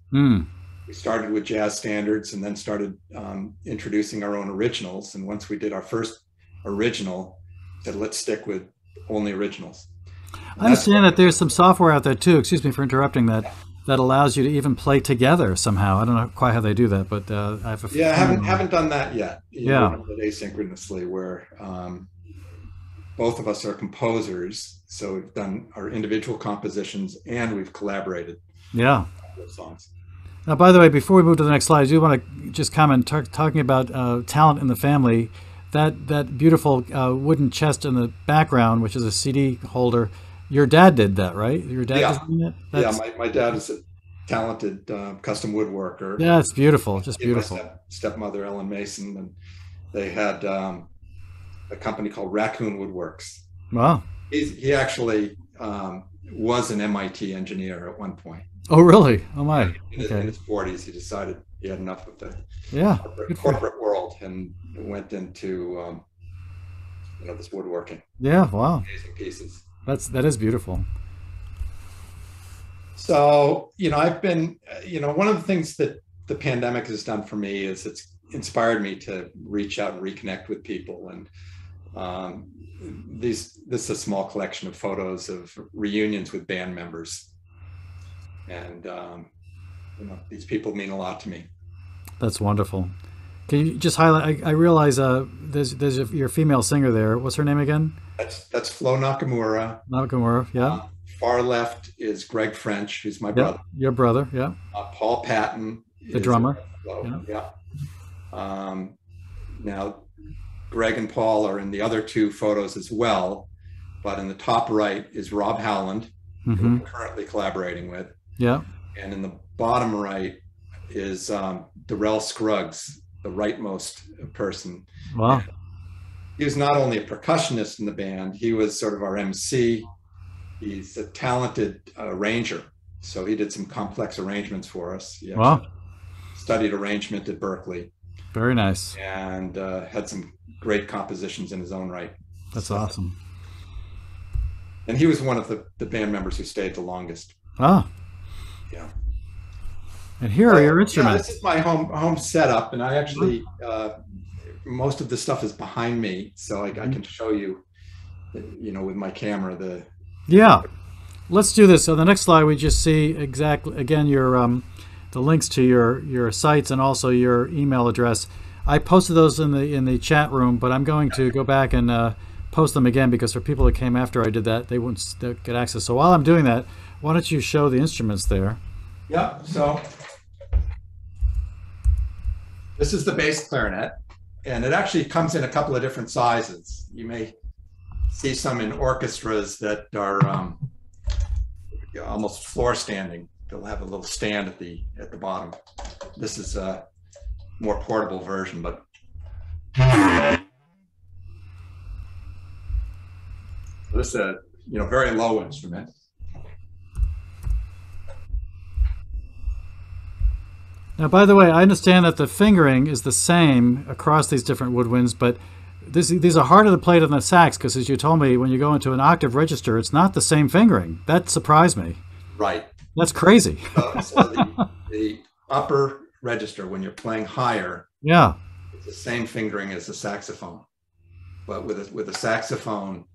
We started with jazz standards and then started introducing our own originals. And once we did our first original, said, let's stick with only originals. I understand that there's some software out there too, excuse me for interrupting, that allows you to even play together somehow. I don't know quite how they do that, but I have a haven't done that yet. Asynchronously, where both of us are composers, so we've done our individual compositions and we've collaborated. Yeah. Those songs. Now, by the way, before we move to the next slide, I do want to just comment, talking about talent in the family. That beautiful wooden chest in the background, which is a CD holder, your dad did that, right? Your dad did that? My dad is a talented custom woodworker. Yeah, it's beautiful, just beautiful. My stepmother, Ellen Mason, and they had a company called Raccoon Woodworks. Wow. He actually was an MIT engineer at one point. Oh, really? Oh my. In his 40s, he decided he had enough of the corporate world and went into this woodworking. Yeah, wow. Amazing pieces. That is beautiful. So, I've been, one of the things that the pandemic has done for me is it's inspired me to reach out and reconnect with people. And this is a small collection of photos of reunions with band members. And, these people mean a lot to me. That's wonderful. Can you just highlight, I realize there's your female singer there. What's her name again? That's Flo Nakamura. Nakamura, yeah. Far left is Greg French, who's my brother. Your brother, yeah. Paul Patton. The drummer. Yeah. Now, Greg and Paul are in the other two photos as well, but in the top right is Rob Howland, who I'm currently collaborating with. Yeah. And in the bottom right is Darrell Scruggs, the rightmost person. Wow. And he was not only a percussionist in the band, he was sort of our MC. He's a talented arranger. So he did some complex arrangements for us. He studied arrangement at Berkeley. Very nice. And had some great compositions in his own right. That's awesome. And he was one of the band members who stayed the longest. Ah. Yeah. And here are your instruments. This is my home setup, and I actually most of the stuff is behind me, so I can show you, with my camera Yeah. Let's do this. So the next slide, we just see exactly again your the links to your sites and also your email address. I posted those in the chat room, but I'm going to go back and post them again because for people that came after I did that, they wouldn't get access. So while I'm doing that, why don't you show the instruments there? Yeah. So this is the bass clarinet, and it actually comes in a couple of different sizes. You may see some in orchestras that are almost floor standing. They'll have a little stand at the bottom. This is a more portable version, but this is a very low instrument. Now, by the way, I understand that the fingering is the same across these different woodwinds, but these are harder to play than the sax because, as you told me, when you go into an octave register, it's not the same fingering. That surprised me. Right. That's crazy. So the upper register, when you're playing higher, it's the same fingering as the saxophone. But with a saxophone,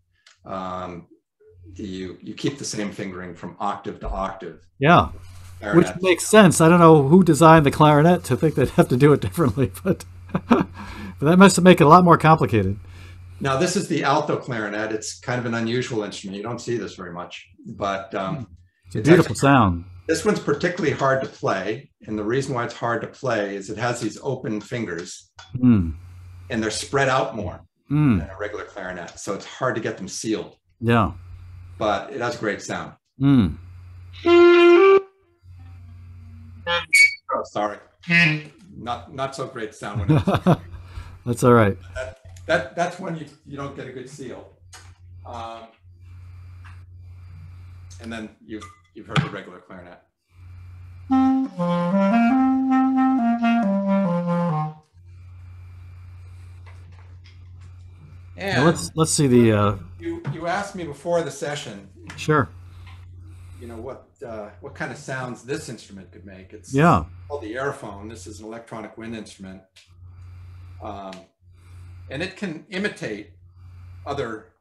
you keep the same fingering from octave to octave. Yeah. Which makes sense. I don't know who designed the clarinet to think they'd have to do it differently, but that must make it a lot more complicated. Now, this is the alto clarinet. It's kind of an unusual instrument. You don't see this very much, but it's a beautiful sound. This one's particularly hard to play, and the reason why it's hard to play is it has these open fingers, and they're spread out more than a regular clarinet, so it's hard to get them sealed. Yeah. But it has great sound. Oh, sorry. Not so great sound when it's That's all right. That's when you don't get a good seal. And then you've heard the regular clarinet. And now let's see the you asked me before the session. Sure. What kind of sounds this instrument could make. It's called the aerophone. This is an electronic wind instrument. And it can imitate other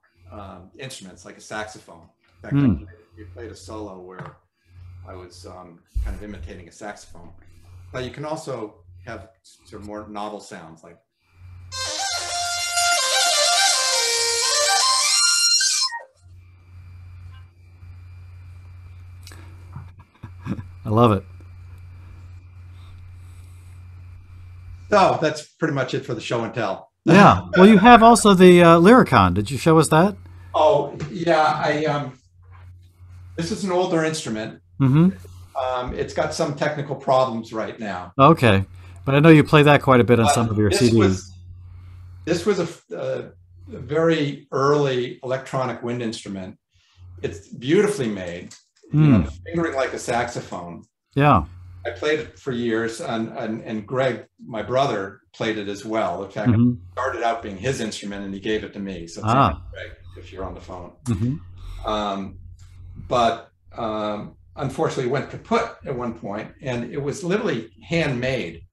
instruments like a saxophone. In fact, I played a solo where I was kind of imitating a saxophone. But you can also have sort of more novel sounds like. I love it. So that's pretty much it for the show and tell. Yeah. Well, you have also the Lyricon. Did you show us that? Oh, yeah. This is an older instrument. It's got some technical problems right now. Okay. But I know you play that quite a bit on some of your CDs. This was a very early electronic wind instrument. it's beautifully made, you know, fingering like a saxophone. Yeah. I played it for years, and Greg, my brother, played it as well. In fact, it started out being his instrument, and he gave it to me. So thank you, Greg, if you're on the phone. But unfortunately, it went kaput at one point, and it was literally handmade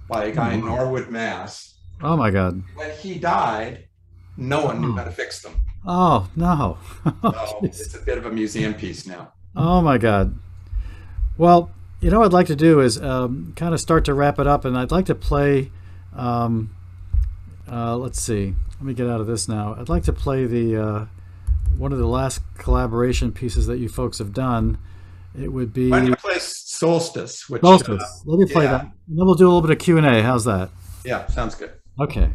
by a guy in Norwood, Mass. Oh my God! When he died, no one knew how to fix them. Oh no! So it's a bit of a museum piece now. Oh my God! Well, you know what I'd like to do is kind of start to wrap it up, and I'd like to play. Let's see. Let me get out of this now. I'd like to play the one of the last collaboration pieces that you folks have done. It would be. Why don't you play Solstice? Which, Solstice. Let me play that, and then we'll do a little bit of Q&A. How's that? Yeah, sounds good. Okay.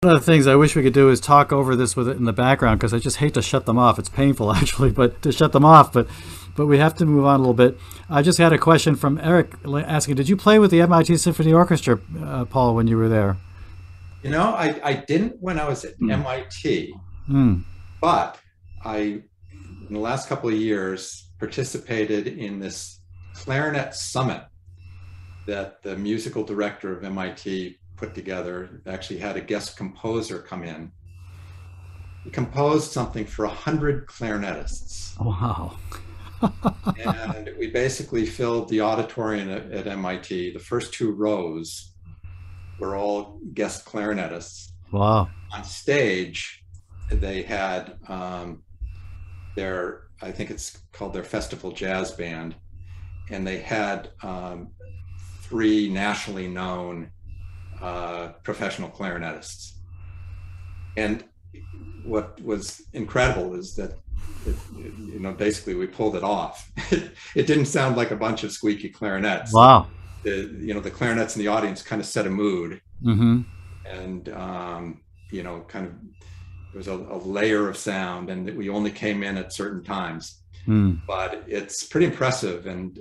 One of the things I wish we could do is talk over this with it in the background, because I just hate to shut them off. It's painful actually, but to shut them off. But we have to move on a little bit. I just had a question from Eric asking, did you play with the MIT Symphony Orchestra, Paul, when you were there? You know, I didn't when I was at MIT, but I, in the last couple of years, participated in this clarinet summit that the musical director of MIT put together. Actually had a guest composer come in. He composed something for 100 clarinetists. Wow. And we basically filled the auditorium at MIT. The first two rows were all guest clarinetists. Wow. On stage, they had their, I think it's called their Festival Jazz Band. And they had 3 nationally known professional clarinetists. And what was incredible is that, you know, basically we pulled it off. It didn't sound like a bunch of squeaky clarinets. Wow. You know, the clarinets in the audience kind of set a mood. And, you know, kind of, there was a layer of sound, and we only came in at certain times. But it's pretty impressive. And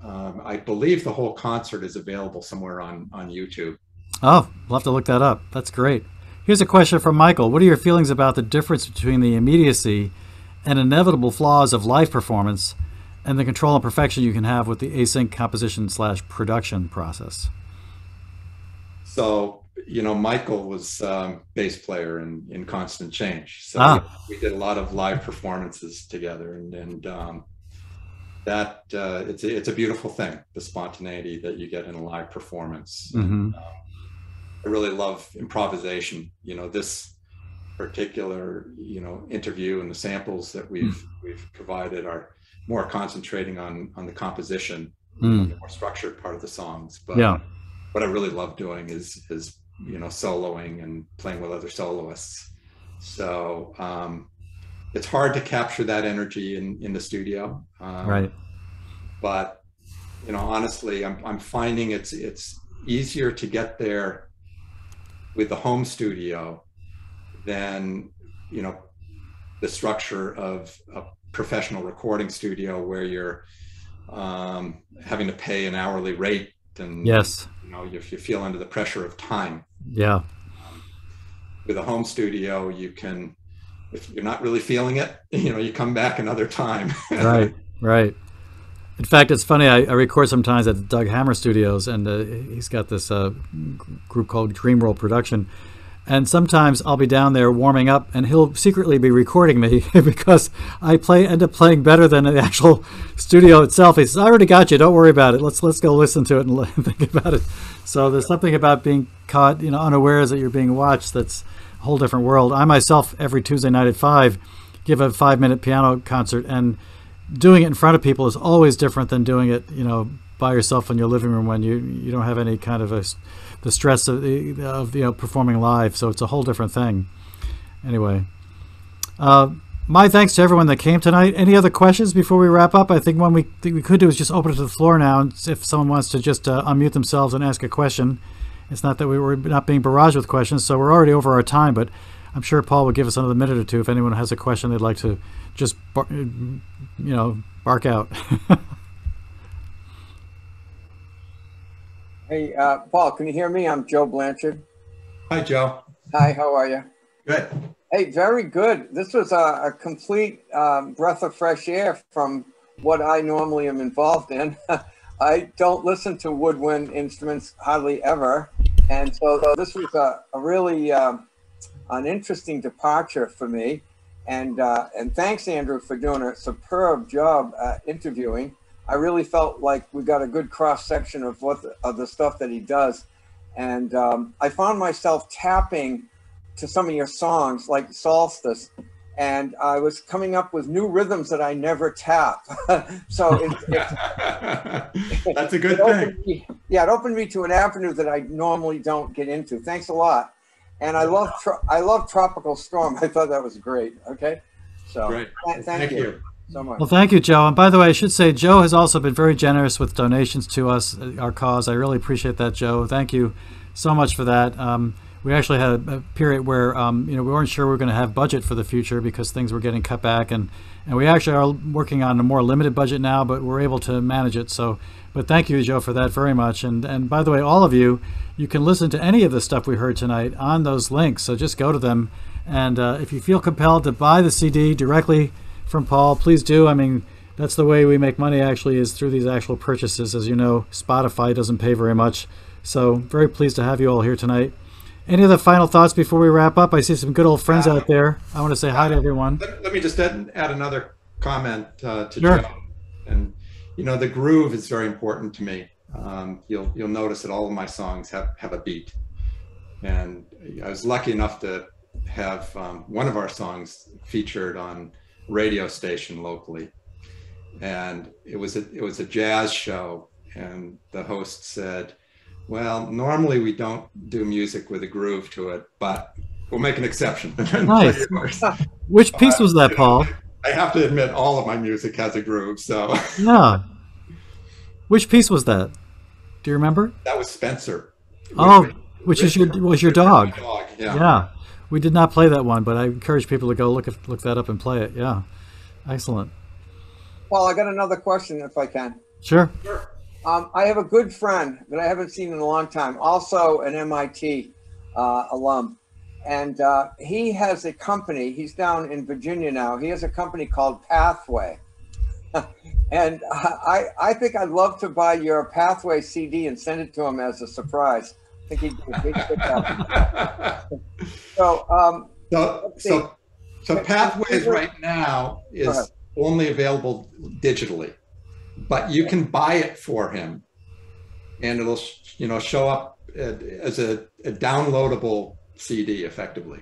I believe the whole concert is available somewhere on YouTube. Oh, we'll have to look that up. That's great. Here's a question from Michael. What are your feelings about the difference between the immediacy and inevitable flaws of live performance and the control and perfection you can have with the async composition / production process? So, Michael was bass player in Constant Change. So we did a lot of live performances together, and that it's a beautiful thing, the spontaneity that you get in a live performance. And, I really love improvisation. This particular interview and the samples that we've provided are more concentrating on the composition, the more structured part of the songs. But what I really love doing is soloing and playing with other soloists. So it's hard to capture that energy in the studio. Right. But honestly, I'm finding it's easier to get there with the home studio than the structure of a professional recording studio where you're having to pay an hourly rate, and yes, you feel under the pressure of time. Yeah. With a home studio, you can, if you're not really feeling it, you come back another time. Right. In fact, it's funny, I record sometimes at the Doug Hammer Studios, and he's got this group called Dreamroll Production. And sometimes I'll be down there warming up, and he'll secretly be recording me because I end up playing better than the actual studio itself. He says, "I already got you. Don't worry about it. Let's go listen to it and think about it." So there's something about being caught, unawares that you're being watched. That's a whole different world. I myself, every Tuesday night at 5, give a 5-minute piano concert, and doing it in front of people is always different than doing it, by yourself in your living room when you don't have any kind of the stress of performing live. So it's a whole different thing. Anyway, my thanks to everyone that came tonight. Any other questions before we wrap up? I think one we could do is just open it to the floor now, and if someone wants to just unmute themselves and ask a question. It's not that we're not being barraged with questions, so we're already over our time, but I'm sure Paul will give us another minute or two if anyone has a question they'd like to just bark out. Hey, Paul, can you hear me? I'm Joe Blanchard. Hi, Joe. Hi, how are you? Good. Hey, very good. This was a complete breath of fresh air from what I normally am involved in. I don't listen to woodwind instruments hardly ever. And so this was a really an interesting departure for me. And thanks, Andrew, for doing a superb job interviewing. I really felt like we got a good cross section of the stuff that he does. And I found myself tapping to some of your songs like Solstice, and I was coming up with new rhythms that I never tap. So that's a good thing. It opened me to an avenue that I normally don't get into. Thanks a lot. And I love Tropical Storm. I thought that was great. Okay. So great. Thank you so much. Well, thank you, Joe. And by the way, I should say Joe has also been very generous with donations to us, our cause. I really appreciate that, Joe. Thank you so much for that. We actually had a period where we weren't sure we were going to have budget for the future because things were getting cut back, and we actually are working on a more limited budget now, but we're able to manage it. So, but thank you, Joe, for that very much. And by the way, all of you can listen to any of the stuff we heard tonight on those links. So just go to them, and if you feel compelled to buy the CD directly from Paul, please do. I mean, that's the way we make money, actually, is through these actual purchases. As you know, Spotify doesn't pay very much. So very pleased to have you all here tonight. Any other final thoughts before we wrap up? I see some good old friends out there. I want to say hi to everyone. Let me just add another comment to Sure. Joe. And the groove is very important to me. You'll notice that all of my songs have a beat. And I was lucky enough to have one of our songs featured on a radio station locally. And it was a jazz show, and the host said, "Well, normally we don't do music with a groove to it, but we'll make an exception." Nice. Which piece was that, Paul? I have to admit, all of my music has a groove, so. Yeah. Which piece was that? Do you remember? That was Spencer. Which was your dog. Yeah. We did not play that one, but I encourage people to go look that up and play it. Yeah. Excellent. Well, I got another question if I can. Sure. I have a good friend that I haven't seen in a long time, also an MIT alum. And he has a company, he's down in Virginia now. He has a company called Pathway. And I think I'd love to buy your Pathway CD and send it to him as a surprise. I think he'd be a big fit out. So Pathways right now is only available digitally, but you can buy it for him, and it'll show up as a downloadable CD effectively.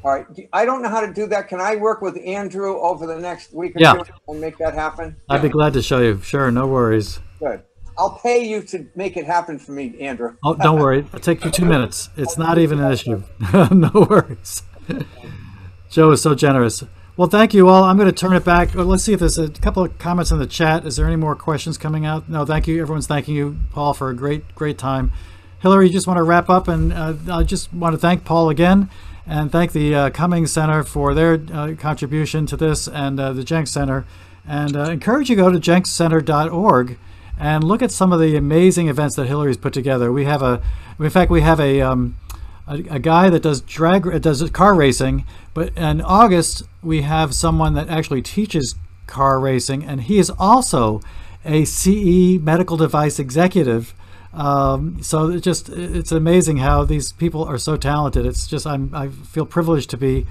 All right. I don't know how to do that. Can I work with Andrew over the next week or two and make that happen? I'd be glad to show you. Sure, no worries. Good. I'll pay you to make it happen for me, Andrew. Oh, don't worry. It'll take you 2 minutes. It's not even an issue. No worries. Joe is so generous. Well, thank you all. I'm going to turn it back. Well, let's see if there's a couple of comments in the chat. Is there any more questions coming out? No, thank you. Everyone's thanking you, Paul, for a great time. Hillary, you just want to wrap up, and I just want to thank Paul again and thank the Cummings Center for their contribution to this, and the Jenks Center, and encourage you to go to jenkscenter.org and look at some of the amazing events that Hillary's put together. We have a guy that does car racing, but in August we have someone that actually teaches car racing, and he is also a CE medical device executive. So it's amazing how these people are so talented. It's just I feel privileged to be,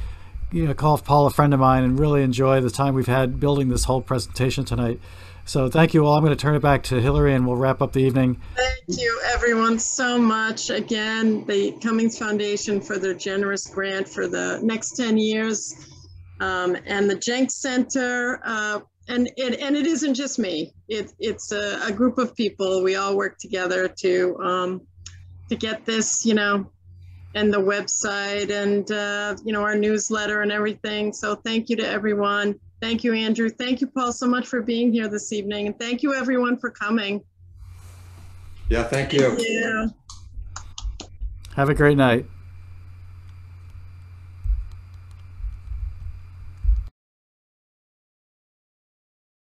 call Paul a friend of mine and really enjoy the time we've had building this whole presentation tonight. So thank you all. I'm going to turn it back to Hillary, and we'll wrap up the evening. Thank you, everyone, so much. Again, the Cummings Foundation for their generous grant for the next 10 years, and the Jenks Center. And it isn't just me. It's a group of people. We all work together to get this, and the website and our newsletter and everything. So thank you to everyone. Thank you, Andrew. Thank you, Paul, so much for being here this evening. And thank you, everyone, for coming. Yeah, thank you. Yeah. Have a great night.